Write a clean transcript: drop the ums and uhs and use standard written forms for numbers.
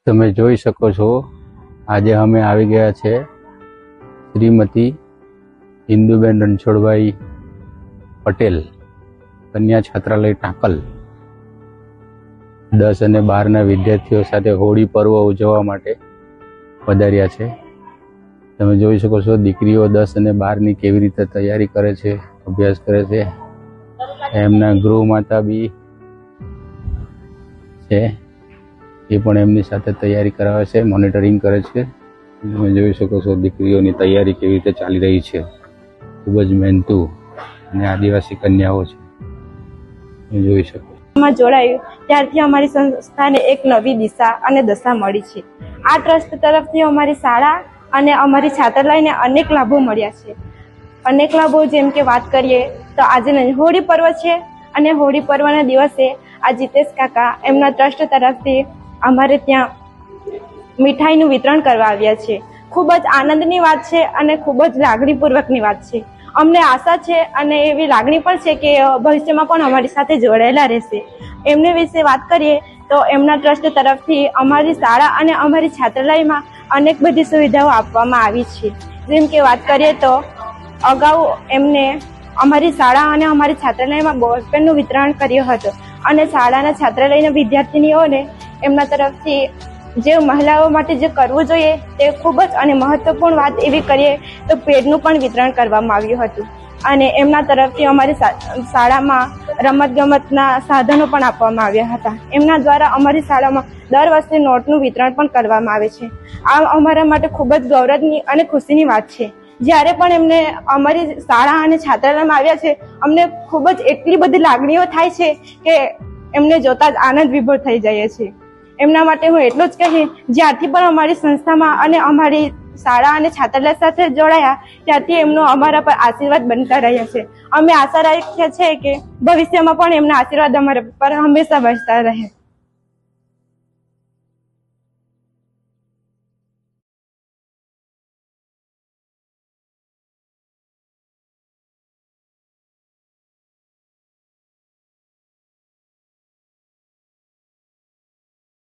તમે જોઈ શકો છો આજે અમે આવી ગયા છે શ્રીમતી ઇન્દુબેન રણછોડભાઈ પટેલ કન્યા છાત્રાલય ટાંકલ 10 અને 12 ના વિદ્યાર્થીઓ સાથે હોળી પર્વ ઉજવવા માટે પધાર્યા છે। તમે જોઈ શકો છો દીકરીઓ 10 અને 12 ની કેવી રીતે તૈયારી કરે છે, અભ્યાસ કરે છે। એમના ગૃહ માતા બી છે, એ પણ એમની સાથે તૈયારી કરાવે છે, મોનિટરિંગ કરે છે। તમે જોઈ શકો છો દીકરીઓની તૈયારી કેવી રીતે ચાલી રહી છે। ખૂબ જ મહેનતુ અને આદિવાસી કન્યાઓ છે, તમે જોઈ શકો। માં જોડાયું ત્યારથી અમારી સંસ્થાને એક નવી દિશા અને દશા મળી છે। આ ટ્રસ્ટ તરફથી અમારી શાળા અને અમારી છાત્રાલયને અનેક લાભો મળ્યા છે। અનેક લાભો જેમ કે વાત કરીએ તો આજે હોળી પર્વ છે અને હોળી પર્વના દિવસે આ જીતેશ કાકા એમના ટ્રસ્ટ તરફથી અમારે ત્યાં મીઠાઈનું વિતરણ કરવા આવ્યા છે। ખૂબ જ આનંદની વાત છે અને ખૂબ જ લાગણીપૂર્વકની વાત છે। અમને આશા છે અને એવી લાગણી પણ છે કે ભવિષ્યમાં પણ અમારી સાથે જોડાયેલા રહેશે। એમને વિશે વાત કરીએ તો એમના ટ્રસ્ટ તરફથી અમારી શાળા અને અમારી છાત્રાલયમાં અનેક બધી સુવિધાઓ આપવામાં આવી છે। જેમ કે વાત કરીએ તો અગાઉ એમને અમારી શાળા અને અમારી છાત્રાલયમાં બોલપેનનું વિતરણ કર્યું હતું અને શાળાના છાત્રાલયના વિદ્યાર્થીનીઓને એમના તરફથી જે મહિલાઓ માટે જે કરવું જોઈએ તે ખૂબ જ અને મહત્વપૂર્ણ વાત એવી કરીએ તો પેડનું પણ વિતરણ કરવામાં આવ્યું હતું અને એમના તરફથી અમારી શાળામાં રમતગમતના સાધનો પણ આપવામાં આવ્યા હતા। એમના દ્વારા અમારી શાળામાં દર વર્ષે નોટનું વિતરણ પણ કરવામાં આવે છે। આ અમારા માટે ખૂબ જ ગૌરવની અને ખુશીની વાત છે। જ્યારે પણ એમને અમારી શાળા અને છાત્રાલયમાં આવ્યા છે અમને ખૂબ જ એટલી બધી લાગણીઓ થાય છે કે એમને જોતા જ આનંદ વિભોર થઈ જાય છે। એમના માટે હું એટલું જ કહીશ, જ્યારથી પણ અમારી સંસ્થામાં અને અમારી શાળા અને છાત્રાલય સાથે જોડાયા ત્યારથી એમનો અમારા પર આશીર્વાદ બનતા રહ્યા છે। અમે આશા રાખીએ છીએ કે ભવિષ્યમાં પણ એમના આશીર્વાદ અમારા પર હંમેશા વરસતા રહે।